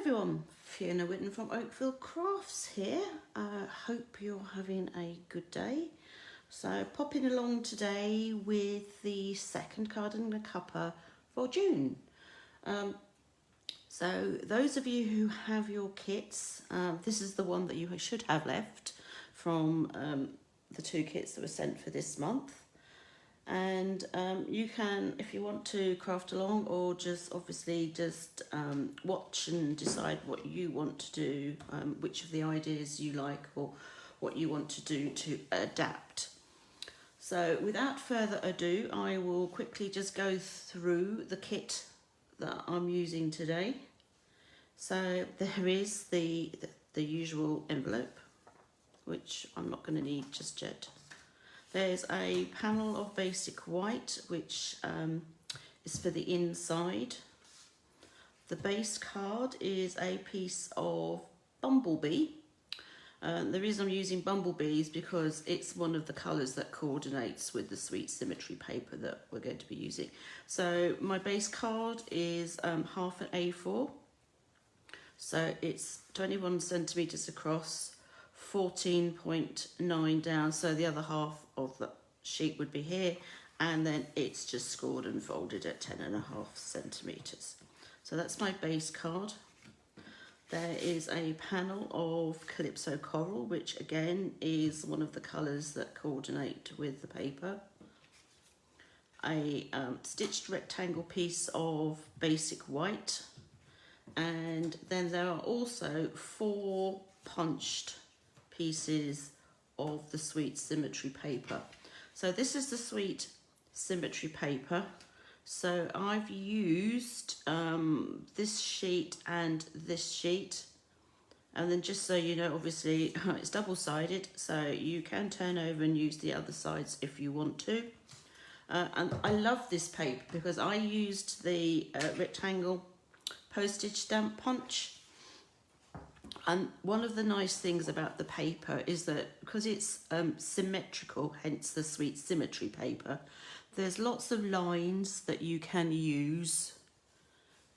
Hello everyone, Fiona Whitten from Oakville Crafts here. Hope you're having a good day. So popping along today with the second Card A Cuppa for June. So those of you who have your kits, this is the one that you should have left from the two kits that were sent for this month. And you can, if you want to, craft along or just obviously just watch and decide what you want to do, which of the ideas you like or what you want to do to adapt. So without further ado, I will quickly just go through the kit that I'm using today. So there is the usual envelope, which I'm not going to need just yet. There's a panel of basic white, which is for the inside. The base card is a piece of Bumblebee. The reason I'm using Bumblebee is because it's one of the colours that coordinates with the Sweet Symmetry paper that we're going to be using. So my base card is half an A4. So it's 21 centimetres across, 14.9 down, so the other half of the sheet would be here, and then it's just scored and folded at 10.5 centimetres. So that's my base card. There is a panel of Calypso Coral, which again is one of the colours that coordinate with the paper. A stitched rectangle piece of basic white, and then there are also 4 punched pieces of the Sweet Symmetry paper. So this is the Sweet Symmetry paper. So I've used this sheet and this sheet, and then just so you know, obviously it's double-sided, so you can turn over and use the other sides if you want to. And I love this paper because I used the Rectangle Postage Stamp Punch. And one of the nice things about the paper is that because it's symmetrical, hence the Sweet Symmetry paper, there's lots of lines that you can use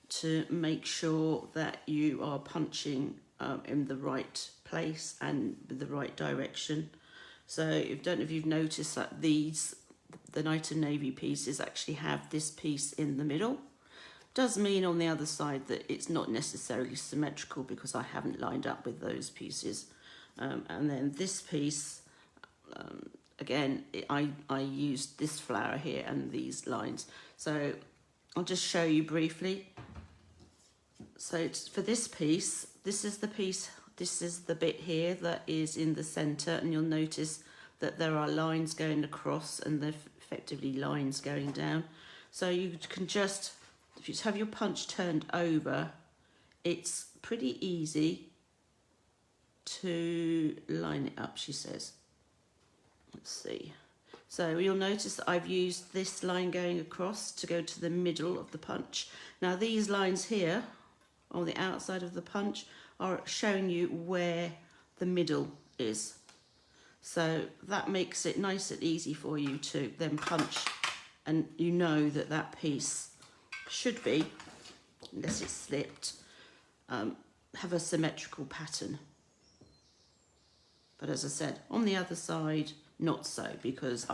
to make sure that you are punching in the right place and with the right direction. So I don't know if you've noticed that the Night and Navy pieces actually have this piece in the middle. Does mean on the other side that it's not necessarily symmetrical because I haven't lined up with those pieces. And then this piece, again, I used this flower here and these lines. So I'll just show you briefly. So for this piece, this is the bit here that is in the center, and you'll notice that there are lines going across and they're effectively lines going down. So you can just, if you have your punch turned over, it's pretty easy to line it up, she says. Let's see. So you'll notice that I've used this line going across to go to the middle of the punch. Now these lines here on the outside of the punch are showing you where the middle is. So that makes it nice and easy for you to then punch, and you know that that piece should be, unless it's slipped, have a symmetrical pattern. But as I said, on the other side, not so, because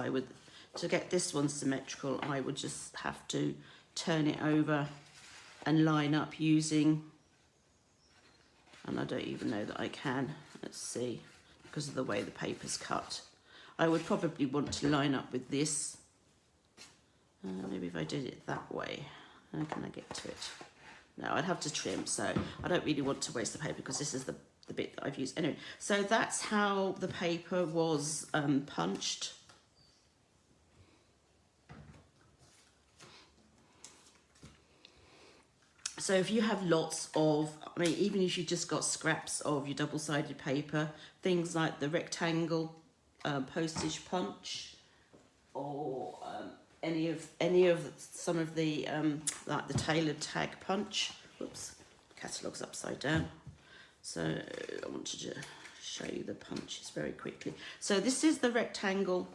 to get this one symmetrical, I would just have to turn it over and line up using, and I don't even know that I can, let's see, because of the way the paper's cut. I would probably want to line up with this. Maybe if I did it that way. How can I get to it? No, I'd have to trim, so I don't really want to waste the paper because this is the bit that I've used. Anyway, so that's how the paper was punched. So if you have lots of, I mean, even if you just got scraps of your double-sided paper, things like the Rectangle Postage Punch, or some of the like the tailored tag punch. Whoops, catalogue's upside down. So I wanted to show you the punches very quickly. So this is the rectangular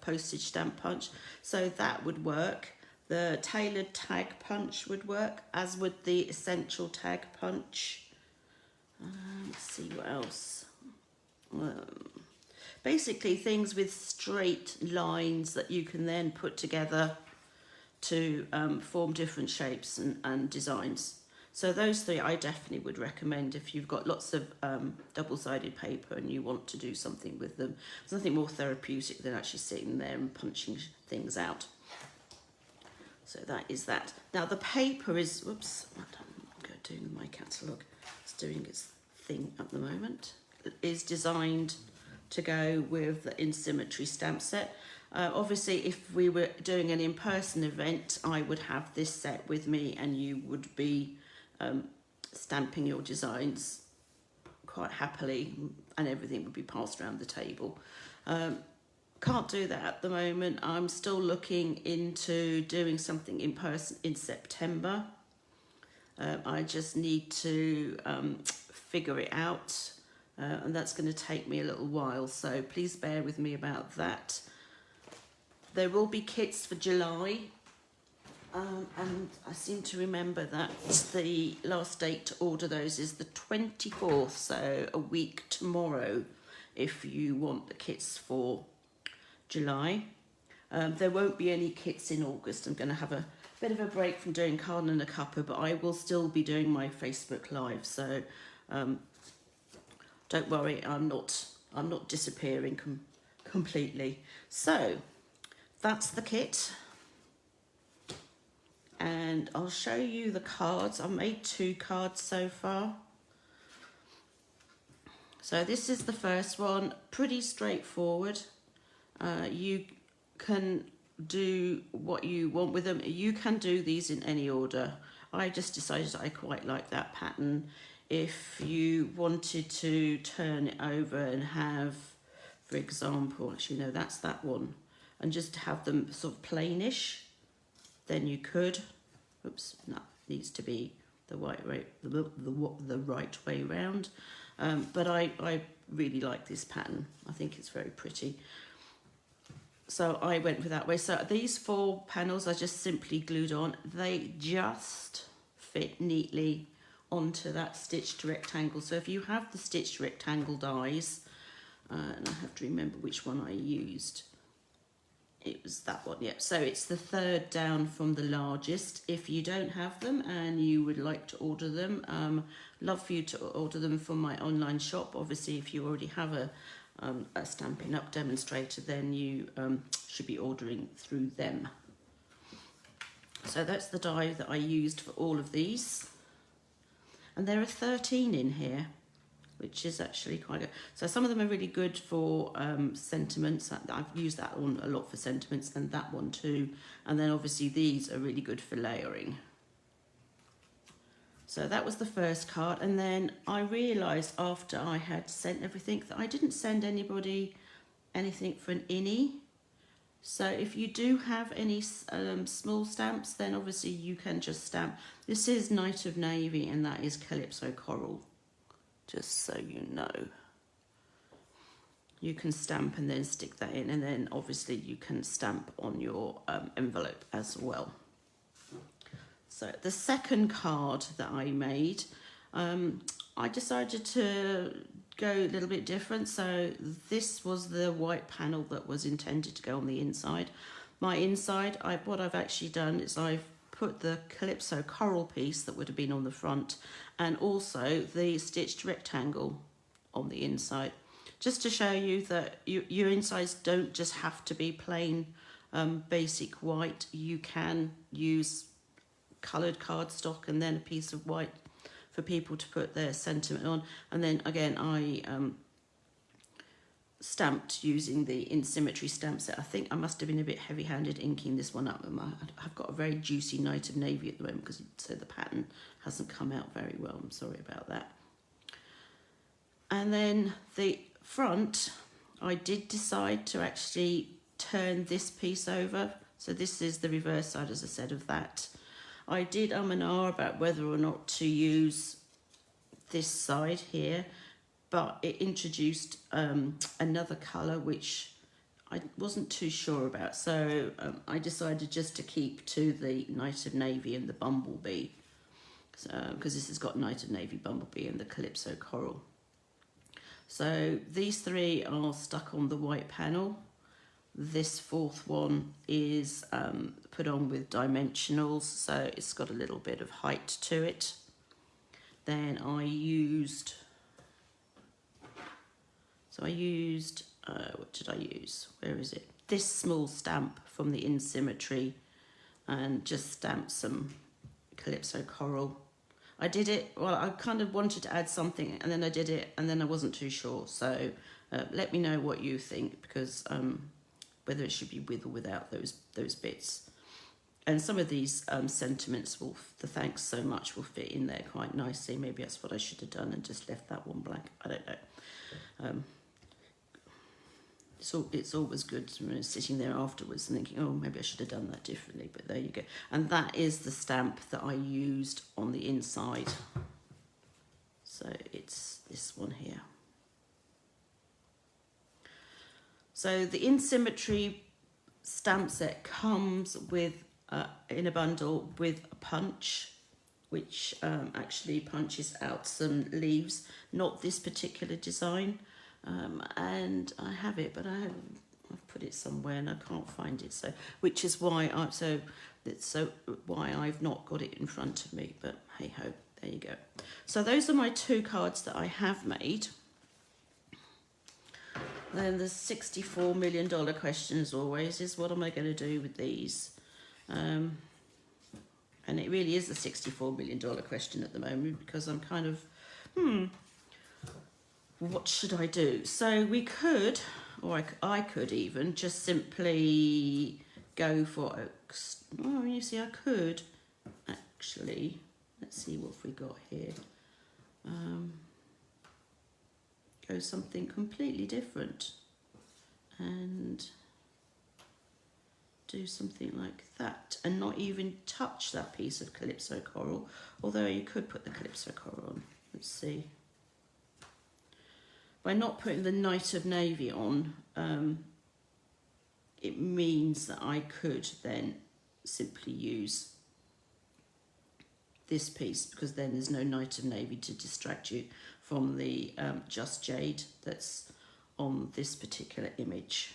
postage stamp punch. So that would work. The tailored tag punch would work, as would the essential tag punch. Let's see what else. Basically things with straight lines that you can then put together to form different shapes and designs. So those three I definitely would recommend if you've got lots of double-sided paper and you want to do something with them. There's nothing more therapeutic than actually sitting there and punching things out. So that is that. Now the paper is, whoops, I'm doing my catalogue. It's doing its thing at the moment. It is designed to go with the In Symmetry stamp set. Obviously, if we were doing an in-person event, I would have this set with me and you would be stamping your designs quite happily and everything would be passed around the table. Can't do that at the moment. I'm still looking into doing something in person in September. I just need to figure it out, and that's going to take me a little while, so please bear with me about that. There will be kits for July, and I seem to remember that the last date to order those is the 24th, so a week tomorrow if you want the kits for July. There won't be any kits in August. I'm going to have a bit of a break from doing Card A Cuppa, but I will still be doing my Facebook Live, so don't worry, I'm not disappearing completely. So that's the kit, and I'll show you the cards. I've made 2 cards so far. So this is the first one, pretty straightforward. You can do what you want with them. You can do these in any order. I just decided I quite like that pattern. If you wanted to turn it over and have, for example, actually no, that's that one, and just have them sort of plainish, then you could. Oops, that needs to be the right way, the right way round. But I really like this pattern. I think it's very pretty. So I went with that way. So these 4 panels I just simply glued on. They just fit neatly onto that stitched rectangle. So if you have the stitched rectangle dies, and I have to remember which one I used. It was that one, yeah. So it's the 3rd down from the largest. If you don't have them and you would like to order them, love for you to order them from my online shop. Obviously, if you already have a Stampin' Up! Demonstrator, then you should be ordering through them. So that's the die that I used for all of these. And there are 13 in here, which is actually quite good. So some of them are really good for sentiments. I've used that one a lot for sentiments, and that one too. And then obviously these are really good for layering. So that was the first card, and then I realised after I had sent everything that I didn't send anybody anything for an innie. So if you do have any small stamps, then obviously you can just stamp. This is Night of Navy, and that is Calypso Coral, just so you know. You can stamp and then stick that in, and then obviously you can stamp on your envelope as well. So the second card that I made, I decided to go a little bit different. So this was the white panel that was intended to go on the inside. My inside, what I've actually done is I've put the Calypso Coral piece that would have been on the front, and also the stitched rectangle on the inside, just to show you that your insides don't just have to be plain basic white. You can use coloured cardstock and then a piece of white for people to put their sentiment on. And then again, I stamped using the In Symmetry stamp set. I think I must have been a bit heavy-handed inking this one up. I've got a very juicy Night of Navy at the moment, because so the pattern hasn't come out very well. I'm sorry about that. And then the front, I did decide to actually turn this piece over. So this is the reverse side, as I said, of that. I did and ah about whether or not to use this side here, but it introduced another colour which I wasn't too sure about, so I decided just to keep to the Night of Navy and the Bumblebee, because this has got Night of Navy, Bumblebee and the Calypso Coral. So these three are stuck on the white panel. This fourth one is put on with dimensionals, so it's got a little bit of height to it. Then I used, what did I use? Where is it? This small stamp from the In Symmetry, and just stamped some Calypso Coral. I did it, well, I kind of wanted to add something, and then I did it, and then I wasn't too sure. So let me know what you think, because whether it should be with or without those bits. And some of these sentiments will, the thanks so much, will fit in there quite nicely. Maybe that's what I should have done and just left that one blank. I don't know. It's always good sitting there afterwards and thinking, oh, maybe I should have done that differently, but there you go. And that is the stamp that I used on the inside. So it's this one here. So the In Symmetry stamp set comes with, in a bundle with a punch, which actually punches out some leaves, not this particular design. And I have it, but I've put it somewhere and I can't find it. So, which is why why I've not got it in front of me. But hey ho, there you go. So those are my two cards that I have made. Then the $64 million question, as always, is what am I going to do with these? And it really is a $64 million question at the moment, because I'm kind of, what should I do? So we could, or I could even just simply go for, oh, you see, I could actually, let's see what we got here. Go something completely different and do something like that, and not even touch that piece of Calypso Coral, although you could put the Calypso Coral on. Let's see. By not putting the Night of Navy on, it means that I could then simply use this piece, because then there's no Night of Navy to distract you from the Just Jade that's on this particular image.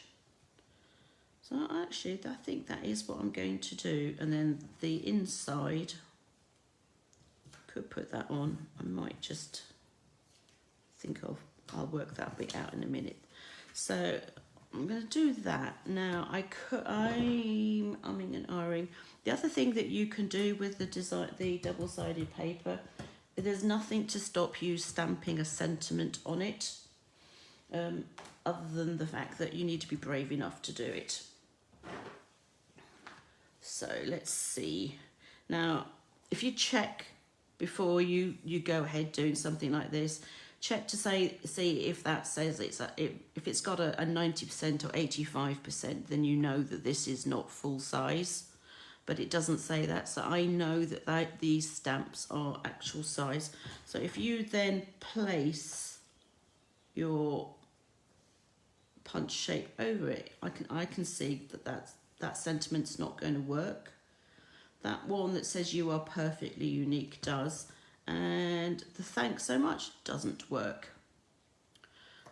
So actually, I think that is what I'm going to do. And then the inside, could put that on. I might just think I'll work that bit out in a minute. So I'm going to do that. Now I'm umming and ahhing. The other thing that you can do with the double-sided paper, there's nothing to stop you stamping a sentiment on it, other than the fact that you need to be brave enough to do it. So let's see. Now, if you check before you go ahead doing something like this, check to see if that says if it's got a 90% or 85%, then you know that this is not full size. But it doesn't say that, so I know that these stamps are actual size. So if you then place your punch shape over it, I can see that sentiment's not going to work. That one that says you are perfectly unique does, and the thanks so much doesn't work.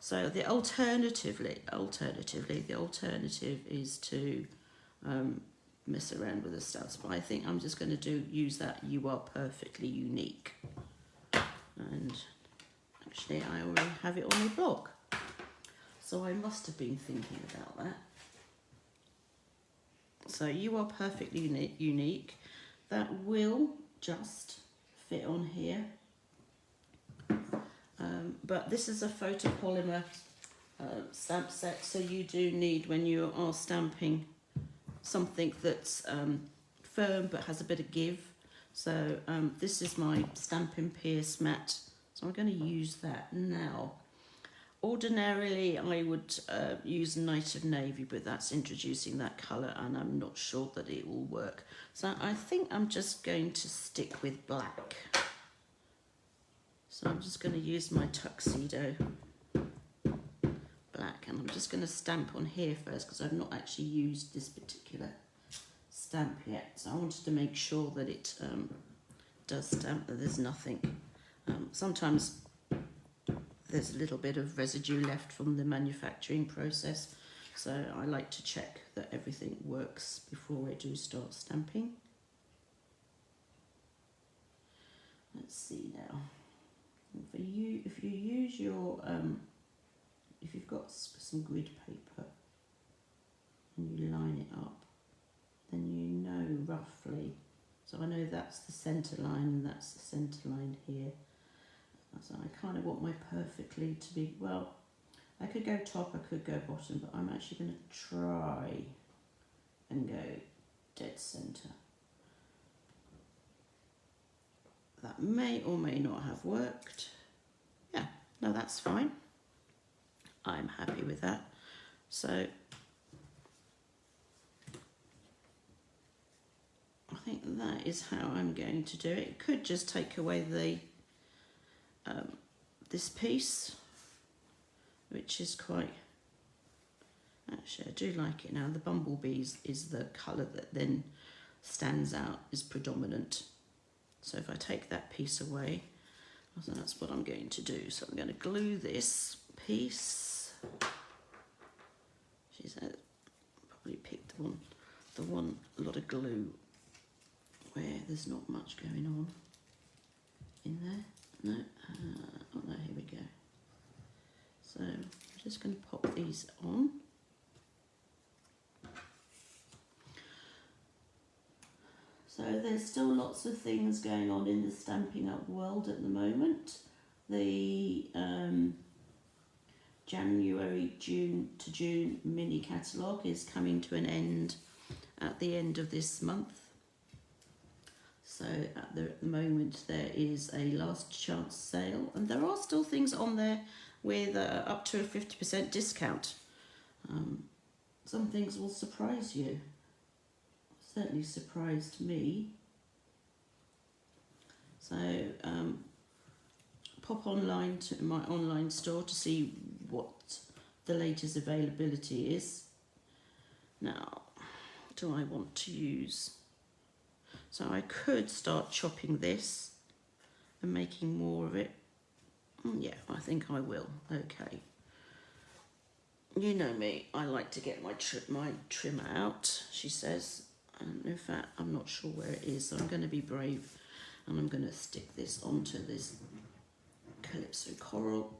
So the alternative is to mess around with the stamps, but I think I'm just going to use that you are perfectly unique. And actually I already have it on the block, so I must have been thinking about that. So you are perfectly unique. That will just fit on here. But this is a photopolymer stamp set, so you do need, when you are stamping something that's firm but has a bit of give. So this is my Stampin' Pierce mat, so I'm going to use that now. Ordinarily I would use Night of Navy, but that's introducing that colour and I'm not sure that it will work. So I think I'm just going to stick with black. So I'm just going to use my tuxedo black, and I'm just going to stamp on here first because I've not actually used this particular stamp yet. So I wanted to make sure that it does stamp, that there's nothing. Sometimes there's a little bit of residue left from the manufacturing process, so I like to check that everything works before I do start stamping. Let's see now. If you use your if you've got some grid paper and you line it up, then you know roughly. So I know that's the centre line and that's the centre line here. So I kind of want my perfectly to be, well, I could go top, I could go bottom, but I'm actually going to try and go dead centre. That may or may not have worked. Yeah, no, that's fine. I'm happy with that. So I think that is how I'm going to do it. It could just take away the this piece, which is quite, actually I do like it now. The Bumblebees is the colour that then stands out, is predominant. So if I take that piece away, so that's what I'm going to do. So I'm going to glue this piece. She's probably picked the one lot of glue where there's not much going on in there. No, oh no, here we go. So I'm just going to pop these on. So there's still lots of things going on in the Stampin' Up world at the moment. The January to June mini catalogue is coming to an end at the end of this month. So at the moment there is a last chance sale, and there are still things on there with up to a 50% discount. Some things will surprise you. Certainly surprised me. So pop online to my online store to see what the latest availability is. Now, do I want to use? So I could start chopping this and making more of it. Yeah, I think I will. Okay. You know me, I like to get my trim out, she says. And in fact, I'm not sure where it is, so I'm going to be brave and I'm going to stick this onto this Calypso Coral,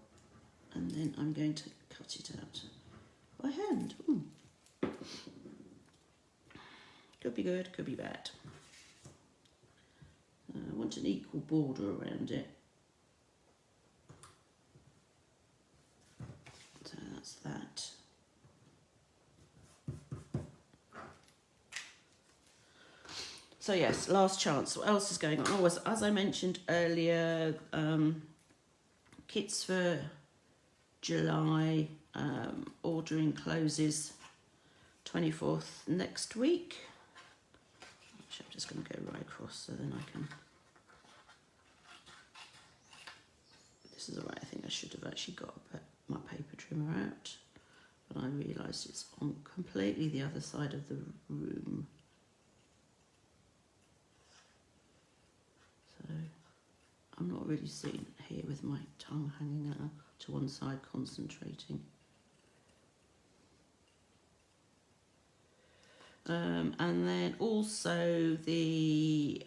and then I'm going to cut it out by hand. Could be good, could be bad. I want an equal border around it. So that's that. So yes, last chance. What else is going on? Oh, as I mentioned earlier, kits for July, ordering closes 24th next week. Actually, I'm just going to go right across so then I can... This is the right, I think I should have actually got my paper trimmer out, but I realised it's on completely the other side of the room. So I'm not really sitting here with my tongue hanging out to one side concentrating. And then also the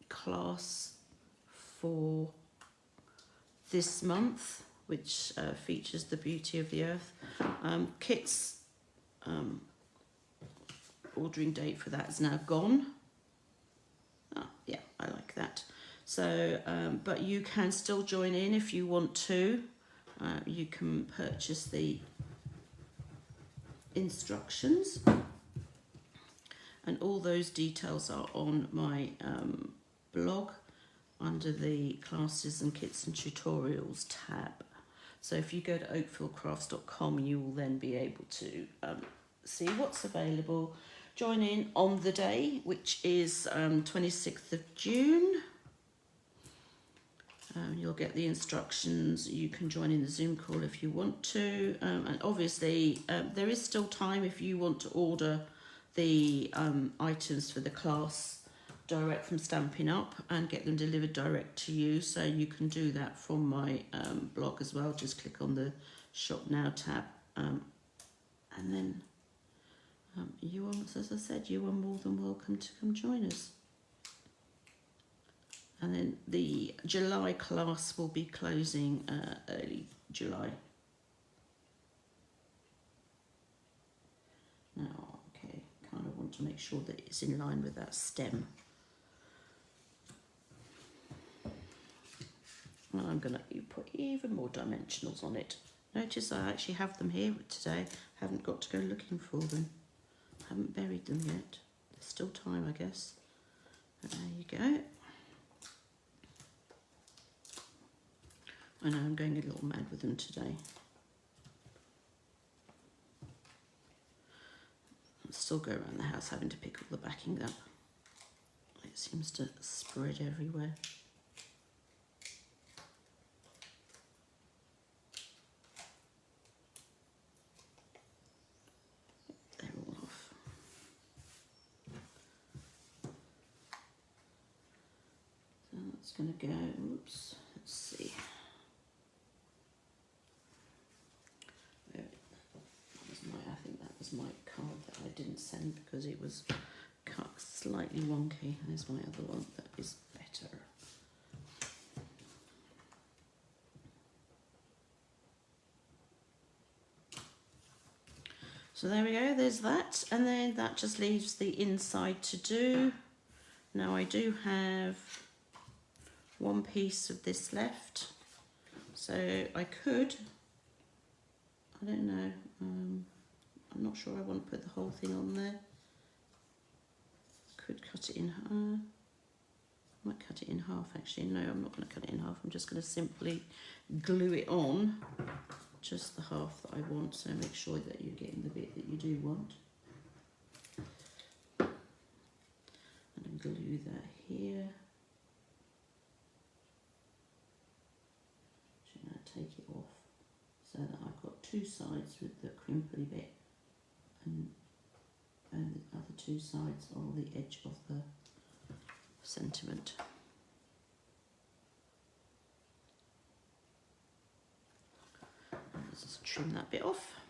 class for this month, which features the beauty of the earth. Kit's ordering date for that is now gone. Oh, yeah, I like that. So, but you can still join in if you want to. You can purchase the instructions, and all those details are on my blog under the classes and kits and tutorials tab. So if you go to oakfieldcrafts.com, you will then be able to see what's available. Join in on the day, which is 26th of June. You'll get the instructions. You can join in the Zoom call if you want to. And obviously, there is still time if you want to order the items for the class direct from Stampin' Up and get them delivered direct to you. So you can do that from my blog as well. Just click on the Shop Now tab. And then you are, as I said, you are more than welcome to come join us. And then the July class will be closing early July. Now, okay, kind of want to make sure that it's in line with that stem. And I'm going to put even more dimensionals on it. Notice I actually have them here today. Haven't got to go looking for them. Haven't buried them yet. There's still time, I guess. But there you go. I know I'm going a little mad with them today. I still go around the house having to pick all the backing up. It seems to spread everywhere. They're all off. So that's going to go, oops, let's see. My card that I didn't send because it was cut slightly wonky. There's my other one that is better. So there we go, there's that, and then that just leaves the inside to do. Now I do have one piece of this left, so I could, I don't know, I'm not sure I want to put the whole thing on there. Could cut it in half. I might cut it in half actually. No, I'm not going to cut it in half. I'm just going to simply glue it on. Just the half that I want. So make sure that you're getting the bit that you do want. And glue that here. So I'm going to take it off so that I've got two sides with the crimply bit. And the other two sides are the edge of the sentiment. Let's just trim that bit off.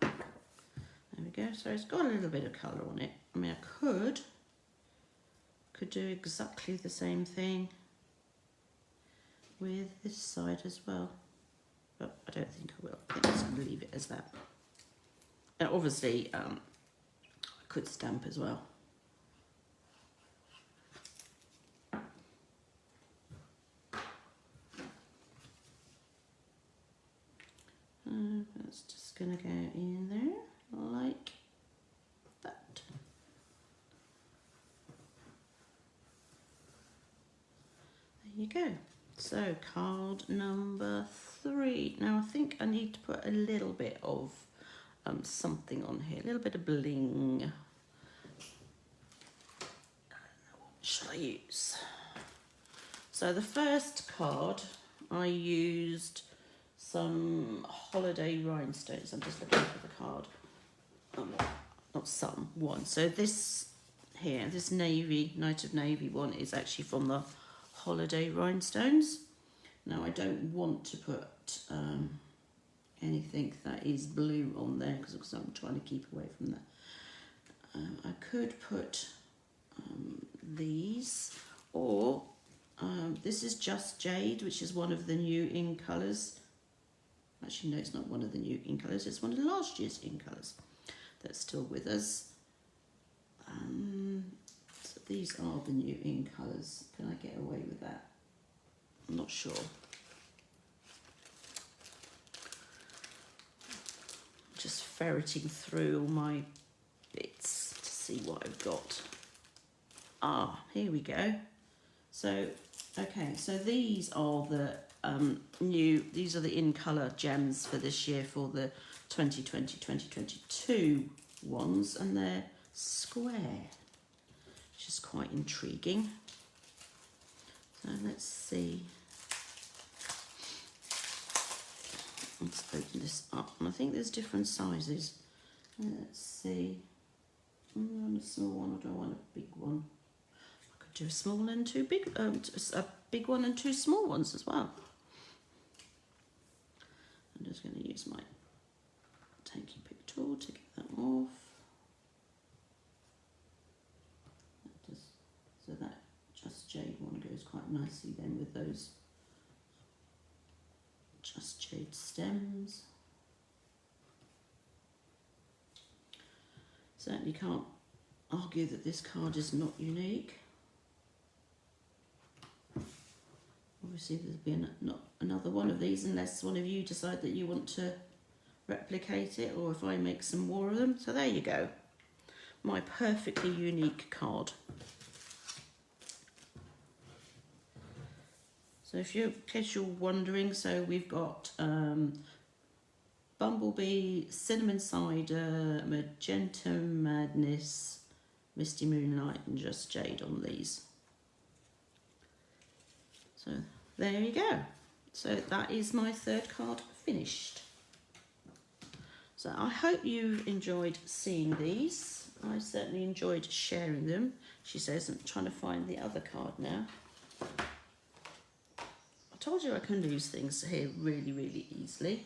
There we go. So it's got a little bit of colour on it. I mean, I could do exactly the same thing with this side as well, but I don't think I will. I think I'm just going to leave it as that. And obviously I could stamp as well. That's just going to go in there like that. There you go. So card number 3. Now I think I need to put a little bit of something on here, a little bit of bling. I don't know, what should I use? So the first card I used some holiday rhinestones. I'm just looking for the card. Not some, one. So this here, this navy, Night of Navy one is actually from the holiday rhinestones. Now I don't want to put anything that is blue on there because I'm trying to keep away from that. I could put these, or this is Just Jade, which is one of the new in colours. Actually, no, it's not one of the new in colours, it's one of last year's in colours that's still with us. So these are the new in colours. Can I get away with that? I'm not sure. Just ferreting through all my bits to see what I've got. Ah, here we go. So Okay, so these are the these are the in colour gems for this year for the 2020-2022 ones, and they're square, which is quite intriguing. So let's see. Let's open this up, and I think there's different sizes. Let's see. I want a small one, I don't want a big one. I could do a small and two big, a big one and two small ones as well. I'm just going to use my tanky pick tool to get that off. So that Just Jade one goes quite nicely then with those Just Jade stems. Certainly can't argue that this card is not unique. Obviously there'll be not another one of these unless one of you decide that you want to replicate it, or if I make some more of them. So there you go, my perfectly unique card. So in case you're wondering, so we've got Bumblebee, Cinnamon Cider, Magenta Madness, Misty Moonlight and Just Jade on these. So there you go. So that is my third card finished. So I hope you enjoyed seeing these. I certainly enjoyed sharing them. She says, I'm trying to find the other card now. I told you I can lose things here really, really easily.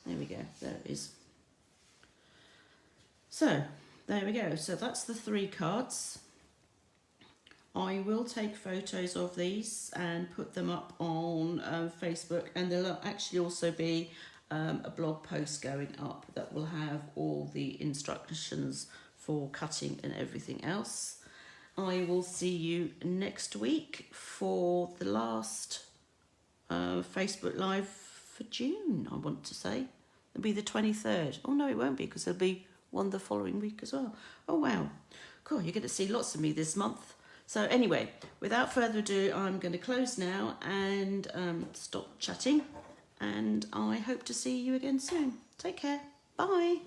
There we go, there it is. So, there we go. So that's the 3 cards. I will take photos of these and put them up on Facebook, and there'll actually also be a blog post going up that will have all the instructions for cutting and everything else. I will see you next week for the last Facebook Live for June, I want to say. It'll be the 23rd. Oh no, it won't be, because there'll be one the following week as well. Oh wow, cool, you're going to see lots of me this month. So anyway, without further ado, I'm going to close now and stop chatting, and I hope to see you again soon. Take care. Bye.